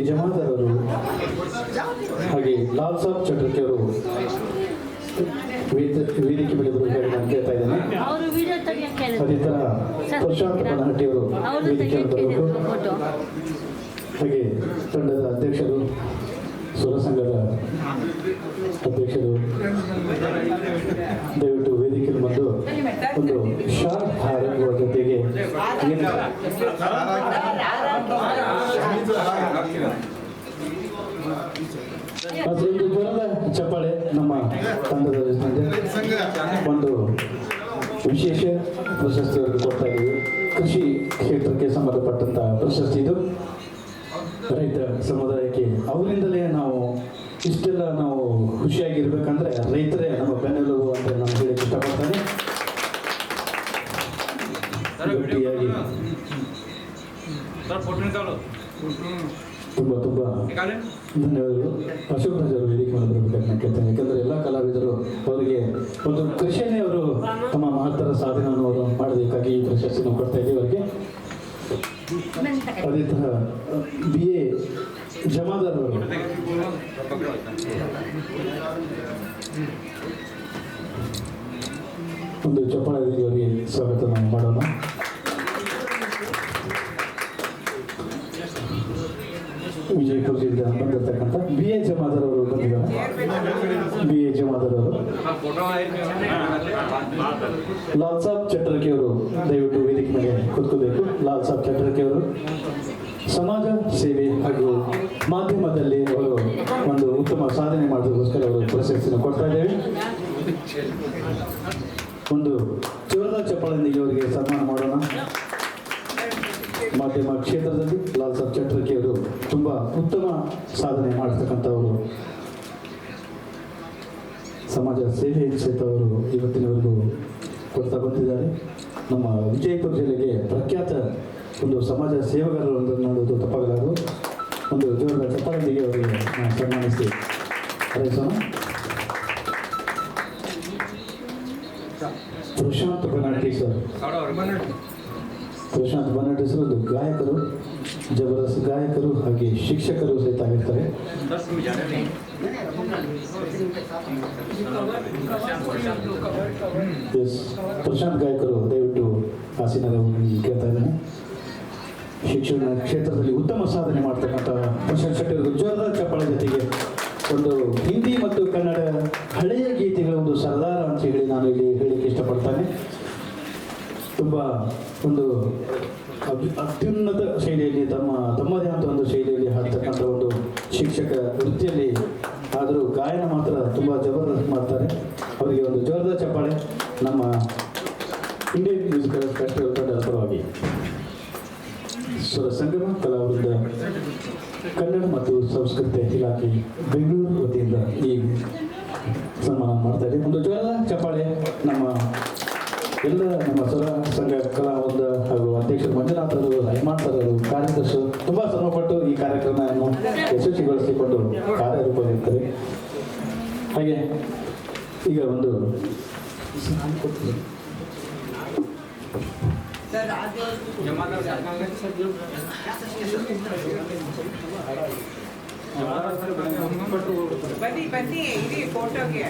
ಜಮಾದಾರ್ ಅವರು ಹಾಗೆ ಲಾಲ್ ಸಾಬ್ ಚಟರ್ಜಿ ಅವರು ವೇದಿಕೆ ಮೇಲೆ ಬರುವುದಾಗಿ ನಾನು ಕೇಳ್ತಾ ಇದ್ದೇನೆ. ಅದೇ ತರ ಪ್ರಶಾಂತ್ ಬನಹಟ್ಟಿ ಅವರು ವೇದಿಕೆ ಬರಬೇಕು. ಹಾಗೆ ತಂಡದ ಅಧ್ಯಕ್ಷರು, ಸ್ವರ ಸಂಘದ ಅಧ್ಯಕ್ಷರು ದಯವಿಟ್ಟು ವೇದಿಕೆಯಲ್ಲಿ ಬಂದು ಒಂದು ಶಾರ್ಟ್ ಹಾರಂಗುವ ಜೊತೆಗೆ ಒಂದು ಜ್ವರದ ಚಪ್ಪಾಳೆ ನಮ್ಮ ತಂಡದ ಒಂದು ವಿಶೇಷ ಪ್ರಶಸ್ತಿಯನ್ನು ಕೊಡ್ತಾ ಇದ್ದೀವಿ. ಕೃಷಿ ಕ್ಷೇತ್ರಕ್ಕೆ ಸಂಬಂಧಪಟ್ಟಂತಹ ಪ್ರಶಸ್ತಿ ಇದು. ರೈತ ಸಮುದಾಯಕ್ಕೆ ಅವರಿಂದಲೇ ನಾವು ಇಷ್ಟೆಲ್ಲ ನಾವು ಖುಷಿಯಾಗಿರ್ಬೇಕಂದ್ರೆ ರೈತರೇ ನಮ್ಮ ಬೆನ್ನೆಲುಬು ಅಂತ ನಾನು ಹೇಳಕ್ಕೆ ಇಷ್ಟಪಡ್ತೇನೆ. ತುಂಬ ತುಂಬ ಧನ್ಯವಾದಗಳು. ಅಶೋಕ್ ರಾಜ್ ಅವರು ವೇದಿಕೆ ಮೇಲೆ ಬರಬೇಕಾಗಿ ನಾನು ಕೇಳ್ತೇನೆ. ಯಾಕಂದರೆ ಎಲ್ಲ ಕಲಾವಿದರು ಅವರಿಗೆ ಒಂದು ಕೃಷಿಯನ್ನೇ ಅವರು ತಮ್ಮ ಮಹತ್ತರ ಸಾಧನೆಯನ್ನು ಅವರು ಮಾಡಬೇಕಾಗಿ ಈ ಪ್ರಶಸ್ತಿಯನ್ನು ಕೊಡ್ತಾ ಇದ್ದೀವಿ ಅವರಿಗೆ. ಅದೇ ಥರ BA ಜಮಾದಾರ್ ಅವರು ಒಂದು ಚಪ್ಪಾಳೆಯಲ್ಲಿ ಅವರಿಗೆ ಸ್ವಾಗತ ನಾವು ಮಾಡೋಣ. ವಿಜಯಪುರದಿಂದ ಬಂದಿರತಕ್ಕಂಥ BA ಜಮಾದಾರ್ ಅವರು ಬಂದಿದ್ದಾರೆ. BA ಜಮಾದಾರ್ ಅವರು ಲಾಲ್ ಸಾಬ್ ಚಟರ್ಜಿ ಅವರು ದಯವಿಟ್ಟು ವೇದಿಕೆ ಮೇಲೆ ಕೂತ್ಕೋಬೇಕು. ಲಾಲ್ ಸಾಬ್ ಚಟರ್ಜಿ ಅವರು ಸಮಾಜ ಸೇವೆ ಹಾಗೂ ಮಾಧ್ಯಮದಲ್ಲಿ ಅವರು ಒಂದು ಉತ್ತಮ ಸಾಧನೆ ಮಾಡೋದಕ್ಕೋಸ್ಕರ ಅವರು ಪ್ರಶಸ್ತಿಯನ್ನು ಕೊಡ್ತಾ ಇದ್ದೇವೆ. ಒಂದು ಜೋರದ ಚಪ್ಪಾಳೆಯೊಂದಿಗೆ ಅವರಿಗೆ ಸನ್ಮಾನ ಮಾಡೋಣ. ಮಾಧ್ಯಮ ಕ್ಷೇತ್ರದಲ್ಲಿ ಲಾಲ್ ಸಾಬ್ ಚಟರ್ಜಿ ಅವರು ತುಂಬ ಉತ್ತಮ ಸಾಧನೆ ಮಾಡತಕ್ಕಂಥವರು. ಸಮಾಜ ಸೇವೆ ಸಹಿತ ಅವರು ಇವತ್ತಿನವರೆಗೂ ಕೊಡ್ತಾ ಬಂದಿದ್ದಾರೆ. ನಮ್ಮ ವಿಜಯಪುರ ಜಿಲ್ಲೆಗೆ ಪ್ರಖ್ಯಾತ ಒಂದು ಸಮಾಜ ಸೇವಕರು ಅನ್ನೋದು ತಪ್ಪಾಗಲಾರದು. ಒಂದು ಜೋರದ ಚಪ್ಪಾಳೆಯೊಂದಿಗೆ ಅವರಿಗೆ ಸನ್ಮಾನಿಸಿ ಹಾರೈಸೋಣ. ಪ್ರಶಾಂತ್ ಬನಹಟ್ಟಿ ಸರ್, ಪ್ರಶಾಂತ್ ಬನಹಟ್ಟಿ ಸರ್ ಒಂದು ಗಾಯಕರು, ಜಬರ್ದಸ್ತ್ ಗಾಯಕರು ಹಾಗೆ ಶಿಕ್ಷಕರು ಸಹಿತ ಆಗಿರ್ತಾರೆ. ಪ್ರಶಾಂತ್ ಗಾಯಕರು ದಯವಿಟ್ಟು ಆಸೀನರ ಕೇಳ್ತಾ ಇದ್ದೇನೆ. ಶಿಕ್ಷಣ ಕ್ಷೇತ್ರದಲ್ಲಿ ಉತ್ತಮ ಸಾಧನೆ ಮಾಡ್ತಕ್ಕಂಥ ಪ್ರಶಾಂತ್ ಶೆಟ್ಟಿ ಅವರು ಜೋರದ ಚಪ್ಪಾಳೆ ಜೊತೆಗೆ ಒಂದು ಹಿಂದಿ ಮತ್ತು ಕನ್ನಡ ಹಳೆಯ ಗೀತೆಗಳ ಒಂದು ಸರ್ದಾರ ಅಂತ ಹೇಳಿ ನಾನು ಇಲ್ಲಿ ಹೇಳಲಿಕ್ಕೆ ಇಷ್ಟಪಡ್ತೇನೆ. ತುಂಬ ಒಂದು ಅತ್ಯುನ್ನತ ಶೈಲಿಯಲ್ಲಿ ತಮ್ಮದೇ ಆದ ಒಂದು ಶೈಲಿಯಲ್ಲಿ ಹಾಡ್ತಕ್ಕಂಥ ಒಂದು ಶಿಕ್ಷಕ ವೃತ್ತಿಯಲ್ಲಿ ಆದರೂ ಗಾಯನ ಮಾತ್ರ ತುಂಬ ಜಬರ್ದಸ್ತ್ ಮಾಡ್ತಾರೆ. ಅವರಿಗೆ ಒಂದು ಜೋರದ ಚಪ್ಪಾಳೆ ನಮ್ಮ ಇಂಡಿಯನ್ ಮ್ಯೂಸಿಕಲ್ ಫೆಸ್ಟಿವಲ್ ತಂಡದ ಪರವಾಗಿ. ಸ್ವರ ಸಂಗಮ ಕಲಾವೃಂದ ಕನ್ನಡ ಮತ್ತು ಸಂಸ್ಕೃತಿ ಇಲಾಖೆ ಬೆಂಗಳೂರು ವತಿಯಿಂದ ಈ ಸನ್ಮಾನ ಮಾಡ್ತಾ ಇದ್ದೀವಿ. ಒಂದು ಜೋರದ ಚಪ್ಪಾಳೆ ನಮ್ಮ ಎಲ್ಲ ನಮ್ಮ ಸ್ವರ ಸಂಘ ಕಲಾವೃಂದ ಹಾಗೂ ಅಧ್ಯಕ್ಷರು ಮಂಜುನಾಥ್ ಅವರು, ಹೈಮಾನ್ ಸರ್ ಅವರು, ಕಾರ್ಯದರ್ಶಿಗಳು ತುಂಬ ಶ್ರಮಪಟ್ಟು ಈ ಕಾರ್ಯಕ್ರಮವನ್ನು ಯಶಸ್ವಿಗೊಳಿಸಿಕೊಂಡು ಕಾರ್ಯರೂಪವಿರುತ್ತದೆ. ಹಾಗೆ ಈಗ ಒಂದು ಬನ್ನಿ ಇರಿ ಫೋಟೋಗೆ.